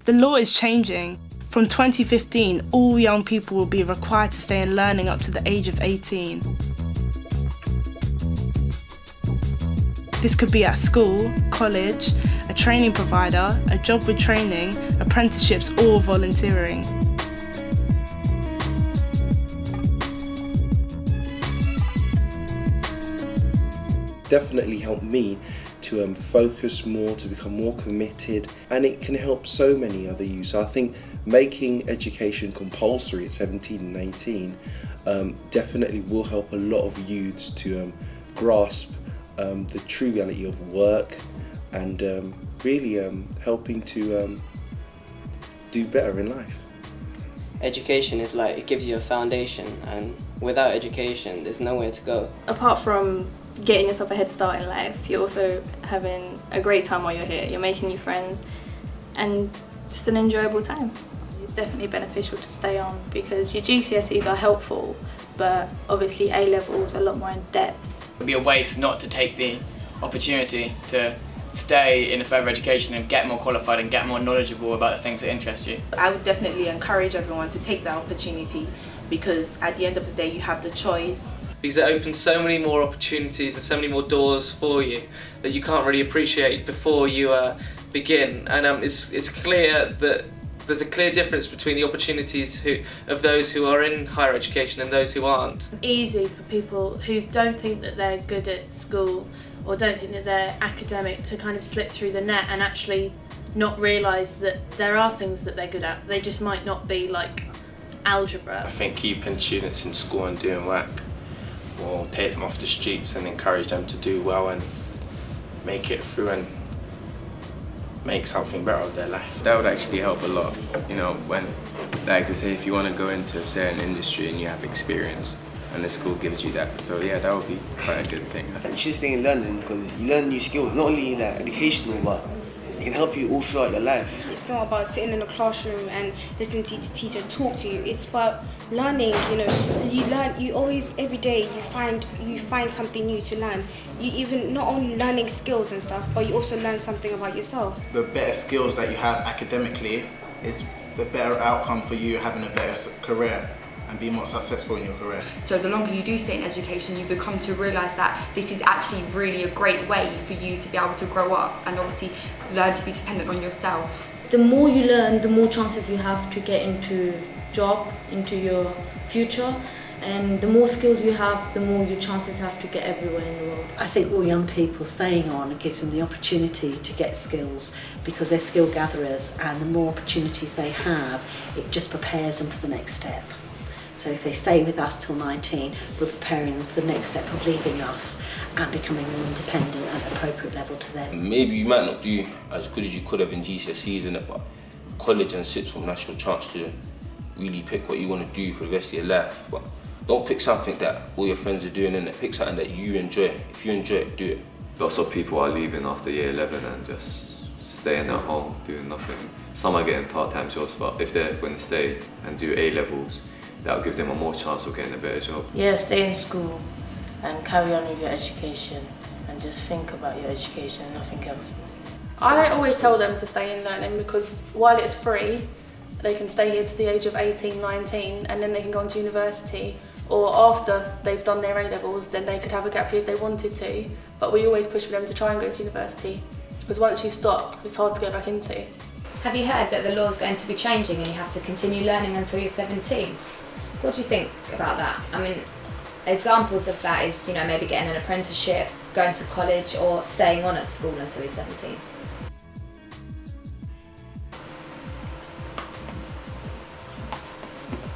The law is changing. From 2015, all young people will be required to stay in learning up to the age of 18. This could be at school, college, a training provider, a job with training, apprenticeships, or volunteering. Definitely helped me to focus more, to become more committed, and it can help so many other youth. So I think making education compulsory at 17 and 18 definitely will help a lot of youths to grasp the true reality of work and really helping to do better in life. Education is like, it gives you a foundation, and without education there's nowhere to go. Apart from getting yourself a head start in life, you're also having a great time while you're here. You're making new friends and just an enjoyable time. It's definitely beneficial to stay on because your GCSEs are helpful, but obviously A-levels are a lot more in depth. It would be a waste not to take the opportunity to stay in a further education and get more qualified and get more knowledgeable about the things that interest you. I would definitely encourage everyone to take that opportunity because at the end of the day you have the choice. Because it opens so many more opportunities and so many more doors for you that you can't really appreciate before you begin. And it's clear that there's a clear difference between the opportunities of those who are in higher education and those who aren't. Easy for people who don't think that they're good at school or don't think that they're academic to kind of slip through the net and actually not realise that there are things that they're good at. They just might not be like algebra. I think keeping students in school and doing work will take them off the streets and encourage them to do well and make it through and make something better of their life. That would actually help a lot, you know, when, like to say, if you want to go into a certain industry and you have experience and the school gives you that. So yeah, that would be quite a good thing. You should stay in learning because you learn new skills, not only like educational, but it can help you all throughout your life. It's not about sitting in a classroom and listening to the teacher talk to you. It's about learning, you know. You learn, you always, every day, you find something new to learn. You even, not only learning skills and stuff, but you also learn something about yourself. The better skills that you have academically, it's the better outcome for you having a better career and be more successful in your career. So the longer you do stay in education, you become to realise that this is actually really a great way for you to be able to grow up and obviously learn to be dependent on yourself. The more you learn, the more chances you have to get into job, into your future, and the more skills you have, the more your chances have to get everywhere in the world. I think all young people staying on gives them the opportunity to get skills because they're skill gatherers, and the more opportunities they have, it just prepares them for the next step. So if they stay with us till 19, we're preparing them for the next step of leaving us and becoming more independent at an appropriate level to them. Maybe you might not do as good as you could have in GCSEs in it, but college and sixth form, that's your chance to really pick what you want to do for the rest of your life. But don't pick something that all your friends are doing in it, pick something that you enjoy. If you enjoy it, do it. Lots of people are leaving after year 11 and just staying at home doing nothing. Some are getting part-time jobs, but if they're going to stay and do A-levels, that'll give them a more chance of getting a better job. Yeah, stay in school and carry on with your education and just think about your education and nothing else. I always tell them to stay in learning because while it's free, they can stay here to the age of 18, 19 and then they can go on to university, or after they've done their A-levels then they could have a gap year if they wanted to, but we always push for them to try and go to university because once you stop it's hard to go back into. Have you heard that the law's going to be changing and you have to continue learning until you're 17? What do you think about that? I mean, examples of that is, you know, maybe getting an apprenticeship, going to college, or staying on at school until you're 17.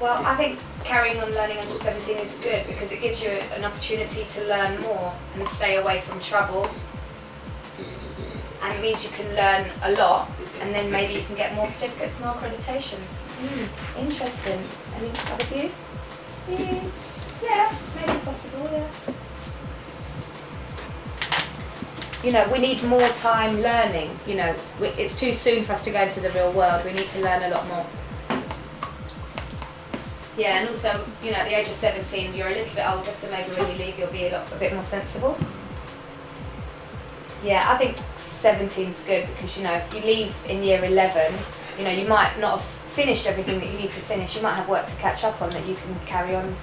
Well, I think carrying on learning until 17 is good because it gives you an opportunity to learn more and stay away from trouble. And it means you can learn a lot and then maybe you can get more certificates and more accreditations. Interesting. Any other views? Yeah, maybe possible, yeah. You know, we need more time learning, you know. It's too soon for us to go into the real world. We need to learn a lot more. Yeah, and also, you know, at the age of 17, you're a little bit older, so maybe when you leave, you'll be a bit more sensible. Yeah, I think 17's good because, you know, if you leave in year 11 You know, you might not have finished everything that you need to finish. You might have work to catch up on that you can carry on.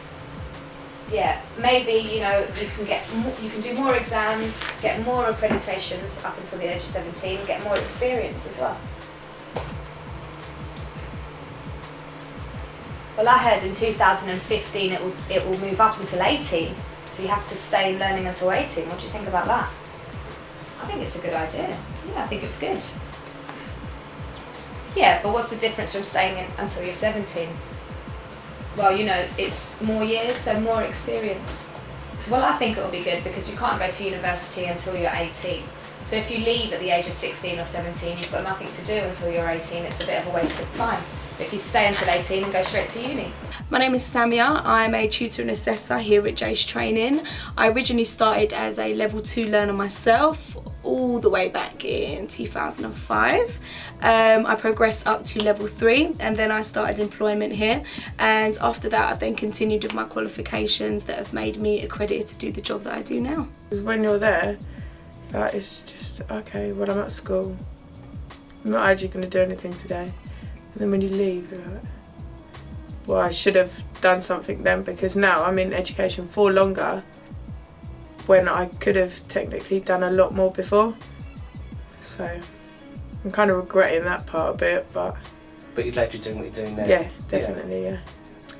Yeah, maybe, you know, you can do more exams, get more accreditations up until the age of 17, get more experience as well. Well, I heard in 2015 it will move up until 18, so you have to stay learning until 18. What do you think about that? I think it's a good idea. Yeah, I think it's good. Yeah, but what's the difference from staying in until you're 17? Well, you know, it's more years, so more experience. Well, I think it'll be good because you can't go to university until you're 18. So if you leave at the age of 16 or 17, you've got nothing to do until you're 18. It's a bit of a waste of time. But if you stay until 18 and go straight to uni. My name is Samia. I'm a tutor and assessor here at Jace Training. I originally started as a level 2 learner myself, all the way back in 2005. I progressed up to level 3 and then I started employment here, and after that I've then continued with my qualifications that have made me accredited to do the job that I do now. When you're there, it's just, okay, well, I'm at school, I'm not actually going to do anything today, and then when you leave you're like, well, I should have done something then, because now I'm in education for longer when I could have technically done a lot more before. So I'm kind of regretting that part a bit, but you'd like to do what you're doing now? Yeah, definitely, yeah.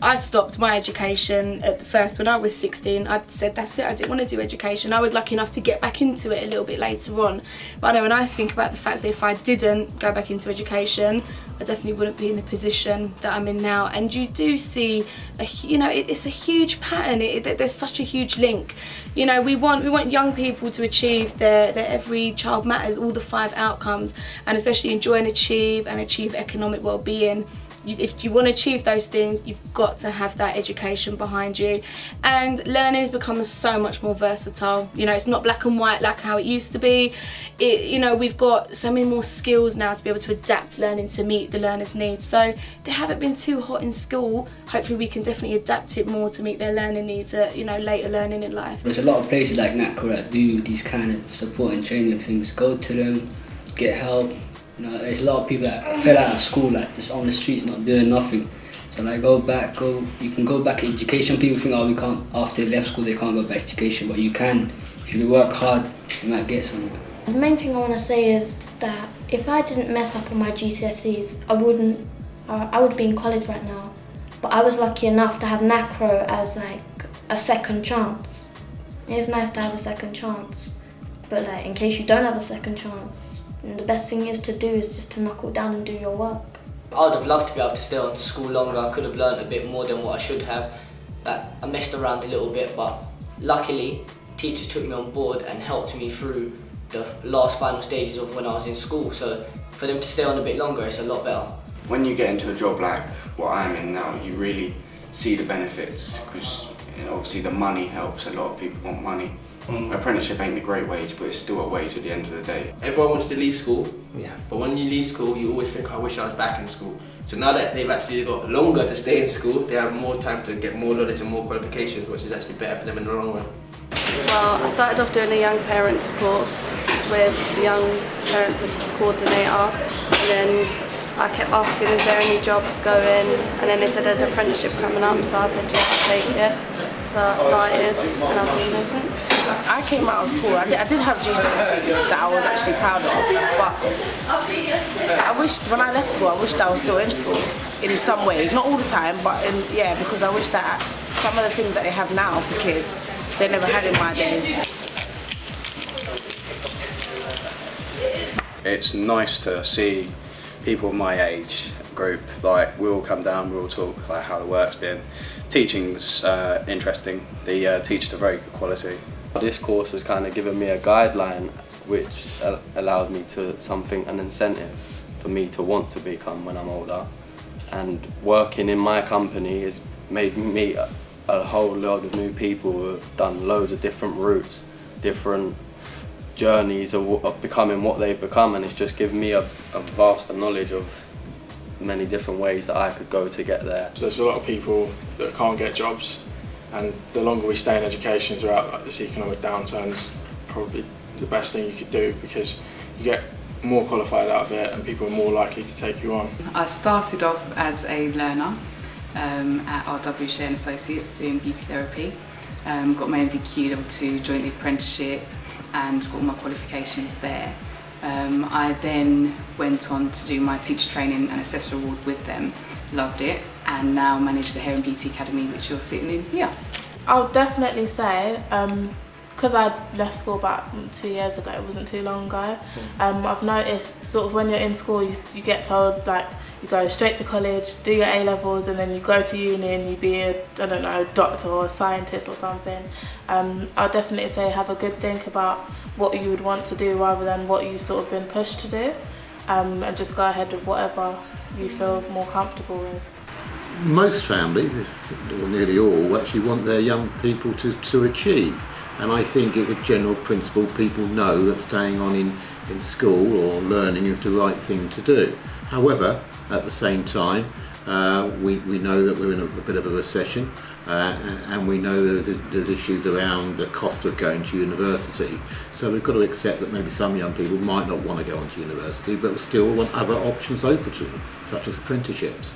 I stopped my education at the first when I was 16. I said that's it, I didn't want to do education. I was lucky enough to get back into it a little bit later on. But I know when I think about the fact that if I didn't go back into education, I definitely wouldn't be in the position that I'm in now. And you do see, it's a huge pattern. There's such a huge link. You know, we want young people to achieve their every child matters, all the 5 outcomes, and especially enjoy and achieve economic well-being. If you want to achieve those things, you've got to have that education behind you. And learning has become so much more versatile. You know, it's not black and white like how it used to be. We've got so many more skills now to be able to adapt learning to meet the learner's needs. So they haven't been too hot in school. Hopefully we can definitely adapt it more to meet their learning needs at, later learning in life. There's a lot of places like NACRA that do these kind of support and training things. Go to them, get help. There's a lot of people that fell out of school, like just on the streets, not doing nothing. So like you can go back to education. People think, we can't, after they left school they can't go back to education, but you can. If you work hard, you might get somewhere. The main thing I want to say is that if I didn't mess up on my GCSEs, I would be in college right now. But I was lucky enough to have NACRO as like a second chance. It was nice to have a second chance, but like in case you don't have a second chance, and the best thing is just to knuckle down and do your work. I would have loved to be able to stay on school longer. I could have learned a bit more than what I should have. I messed around a little bit, but luckily teachers took me on board and helped me through the last final stages of when I was in school. So for them to stay on a bit longer, it's a lot better. When you get into a job like what I'm in now, you really see the benefits, because obviously the money helps. A lot of people want money. Apprenticeship ain't a great wage, but it's still a wage at the end of the day. Everyone wants to leave school, but when you leave school, you always think, I wish I was back in school. So now that they've actually got longer to stay in school, they have more time to get more knowledge and more qualifications, which is actually better for them in the long run. Well, I started off doing a young parents course with the young parents coordinator, and then I kept asking, is there any jobs going? And then they said there's an apprenticeship coming up, so I said, yeah, I'll take it. So I started, and I've been there since. I came out of school, I did have GCSEs that I was actually proud of, but I wished, when I left school, I wished I was still in school in some ways, not all the time, but because I wish that some of the things that they have now for kids, they never had in my days. It's nice to see people my age group, like we all come down, we all talk like how the work's been. Teaching's interesting, the teachers are very good quality. This course has kind of given me a guideline which allowed me to an incentive for me to want to become when I'm older. And working in my company has made me meet a whole load of new people who have done loads of different routes, different journeys of becoming what they've become, and it's just given me a vast knowledge of many different ways that I could go to get there. There's a lot of people that can't get jobs, and the longer we stay in education throughout this economic downturn is probably the best thing you could do, because you get more qualified out of it and people are more likely to take you on. I started off as a learner at RW Share & Associates doing beauty therapy. Got my MVQ level 2, joined the apprenticeship and got all my qualifications there. I then went on to do my teacher training and assessor award with them, loved it, and now manage the Hair and Beauty Academy, which you're sitting in here. I'll definitely say, because I left school about 2 years ago, it wasn't too long ago, I've noticed sort of when you're in school you get told like you go straight to college, do your A-levels and then you go to uni and you be a, I don't know, doctor or a scientist or something. I'll definitely say have a good think about what you would want to do rather than what you've sort of been pushed to do, and just go ahead with whatever you feel more comfortable with. Most families, or nearly all, actually want their young people to achieve. And I think as a general principle, people know that staying on in school or learning is the right thing to do. However, at the same time, we know that we're in a bit of a recession, and we know there's issues around the cost of going to university. So we've got to accept that maybe some young people might not want to go on to university, but still want other options open to them, such as apprenticeships.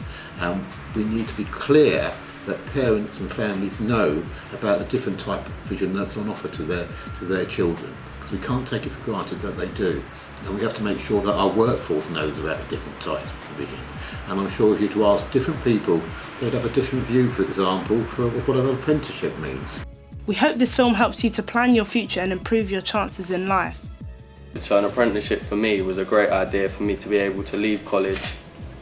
We need to be clear that parents and families know about the different type of provision that's on offer to their children, because we can't take it for granted that they do. And we have to make sure that our workforce knows about the different types of provision. And I'm sure if you were to ask different people, they'd have a different view, for example, for what an apprenticeship means. We hope this film helps you to plan your future and improve your chances in life. So an apprenticeship for me was a great idea for me to be able to leave college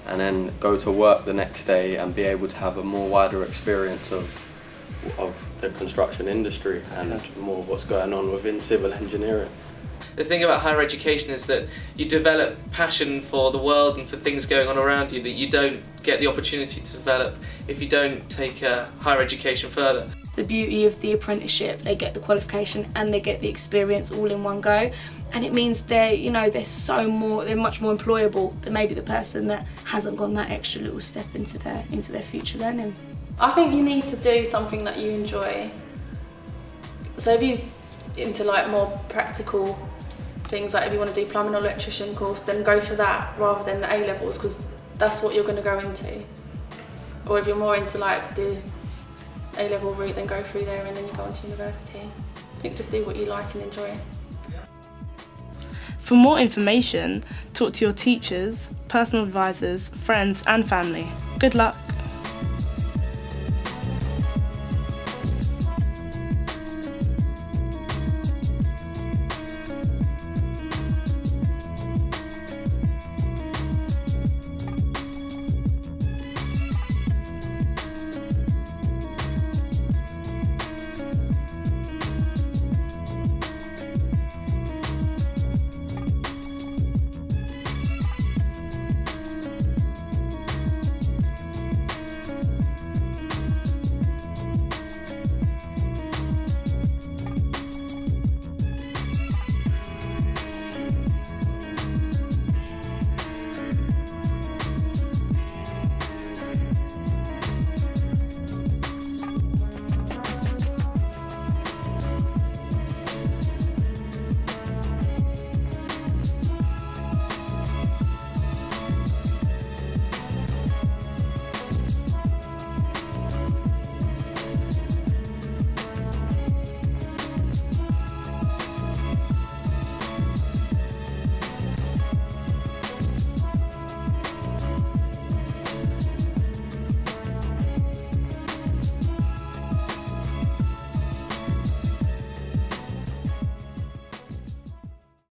and then go to work the next day and be able to have a more wider experience of the construction industry and more of what's going on within civil engineering. The thing about higher education is that you develop passion for the world and for things going on around you that you don't get the opportunity to develop if you don't take higher education further. The beauty of the apprenticeship, they get the qualification and they get the experience all in one go, and it means they're much more employable than maybe the person that hasn't gone that extra little step into their future learning. I think you need to do something that you enjoy. So if you're into like more practical things, like if you want to do plumbing or electrician course, then go for that rather than the A-levels, because that's what you're going to go into. Or if you're more into like the A-level route, then go through there and then you go on to university. I think just do what you like and enjoy. For more information, talk to your teachers, personal advisors, friends and family. Good luck!